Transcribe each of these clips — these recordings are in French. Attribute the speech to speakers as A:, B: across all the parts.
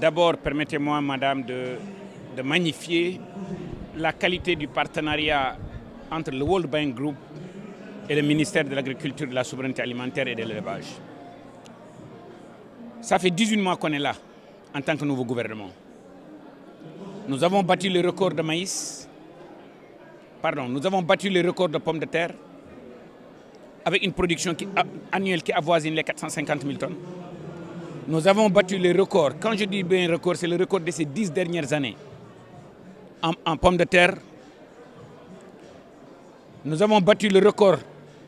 A: D'abord, permettez-moi, madame, de magnifier la qualité du partenariat entre le World Bank Group et le ministère de l'Agriculture, de la Souveraineté alimentaire et de l'élevage. Ça fait 18 mois qu'on est là, en tant que nouveau gouvernement. Nous avons battu le record de maïs, nous avons battu le record de pommes de terre, avec une production annuelle qui avoisine les 450 000 tonnes. Nous avons battu le record. Quand je dis bien record, c'est le record de ces 10 dernières années en pommes de terre. Nous avons battu le record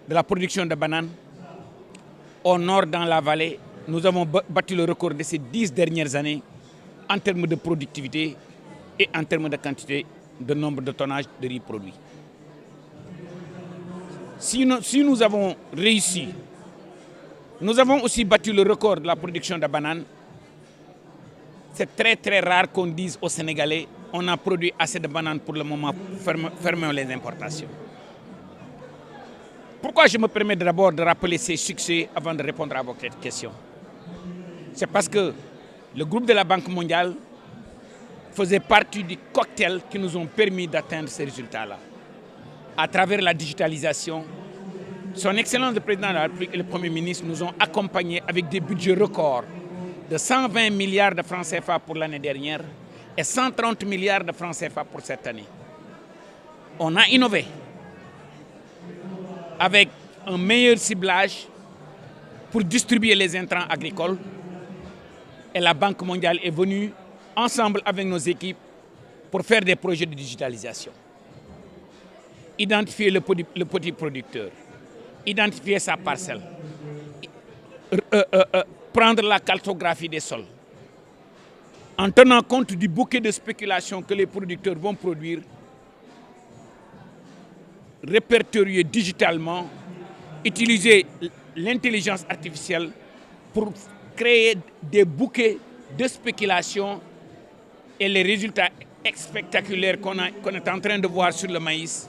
A: de la production de bananes. Au nord, dans la vallée, nous avons battu le record de ces 10 dernières années en termes de productivité et en termes de quantité, de nombre de tonnages de riz produits. Si nous avons réussi, nous avons aussi battu le record de la production de bananes. C'est très très rare qu'on dise aux Sénégalais on a produit assez de bananes pour le moment, fermons les importations. Pourquoi je me permets d'abord de rappeler ces succès avant de répondre à votre question? C'est parce que le groupe de la Banque mondiale faisait partie du cocktail qui nous ont permis d'atteindre ces résultats-là. À travers la digitalisation, son Excellence le Président de la République et le Premier ministre nous ont accompagnés avec des budgets records de 120 milliards de francs CFA pour l'année dernière et 130 milliards de francs CFA pour cette année. On a innové avec un meilleur ciblage pour distribuer les intrants agricoles et la Banque mondiale est venue ensemble avec nos équipes pour faire des projets de digitalisation. Identifier le petit producteur, identifier sa parcelle, prendre la cartographie des sols, en tenant compte du bouquet de spéculation que les producteurs vont produire, répertorier digitalement, utiliser l'intelligence artificielle pour créer des bouquets de spéculation et les résultats spectaculaires qu'on est en train de voir sur le maïs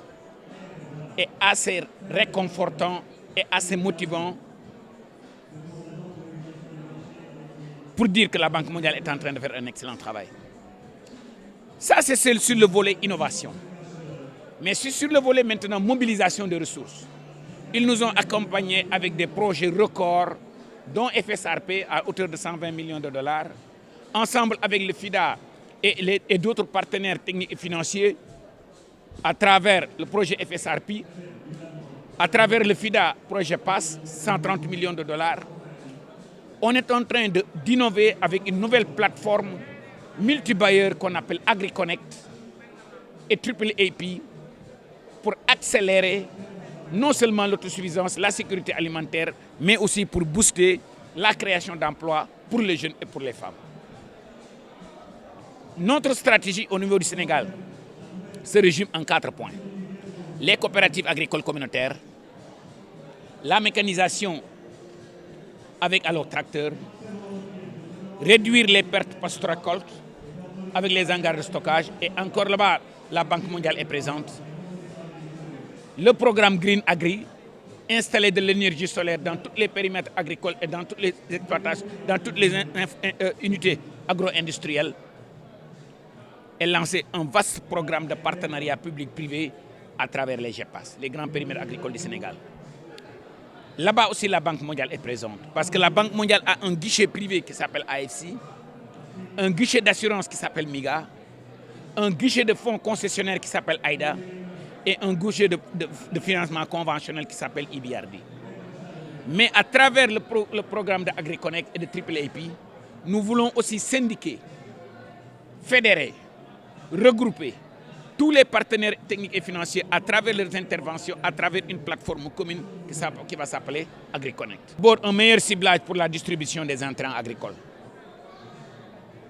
A: est assez réconfortant et assez motivant pour dire que la Banque mondiale est en train de faire un excellent travail. Ça, c'est sur le volet innovation. Mais sur le volet maintenant mobilisation de ressources, ils nous ont accompagnés avec des projets records, dont FSRP à hauteur de 120 millions de dollars, ensemble avec le FIDA et d'autres partenaires techniques et financiers, à travers le projet FSRP, à travers le FIDA, projet PASS, 130 millions de dollars. On est en train d'innover avec une nouvelle plateforme multi-bailleur qu'on appelle AgriConnect et AAAP pour accélérer non seulement l'autosuffisance, la sécurité alimentaire, mais aussi pour booster la création d'emplois pour les jeunes et pour les femmes. Notre stratégie au niveau du Sénégal se résume en 4 points. Les coopératives agricoles communautaires, la mécanisation avec allotracteurs, réduire les pertes post-récolte avec les hangars de stockage et encore là-bas, la Banque mondiale est présente. Le programme Green Agri, installer de l'énergie solaire dans tous les périmètres agricoles et dans toutes les exploitations, dans toutes les unités agro-industrielles et lancer un vaste programme de partenariat public-privé à travers les GEPAS, les grands périmètres agricoles du Sénégal. Là-bas aussi, la Banque mondiale est présente parce que la Banque mondiale a un guichet privé qui s'appelle AFC, un guichet d'assurance qui s'appelle MIGA, un guichet de fonds concessionnaires qui s'appelle AIDA et un guichet de financement conventionnel qui s'appelle IBRD. Mais à travers le programme de AgriConnect et de AAAP, nous voulons aussi syndiquer, fédérer, regrouper tous les partenaires techniques et financiers à travers leurs interventions, à travers une plateforme commune qui va s'appeler AgriConnect. D'abord, un meilleur ciblage pour la distribution des intrants agricoles.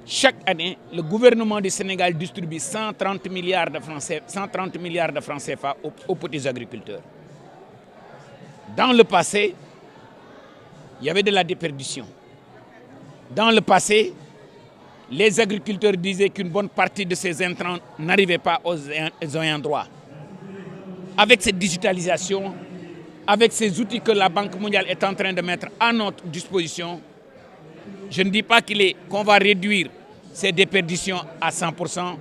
A: Chaque année, le gouvernement du Sénégal distribue 130 milliards de francs CFA aux petits agriculteurs. Dans le passé, il y avait de la déperdition. Dans le passé, les agriculteurs disaient qu'une bonne partie de ces intrants n'arrivaient pas aux ayants droit. Avec cette digitalisation, avec ces outils que la Banque mondiale est en train de mettre à notre disposition, je ne dis pas qu'on va réduire c'est des perditions à 100%.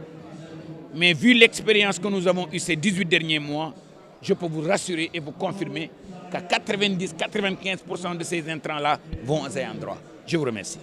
A: Mais vu l'expérience que nous avons eue ces 18 derniers mois, je peux vous rassurer et vous confirmer qu'à 90-95% de ces intrants-là vont à un endroit. Je vous remercie.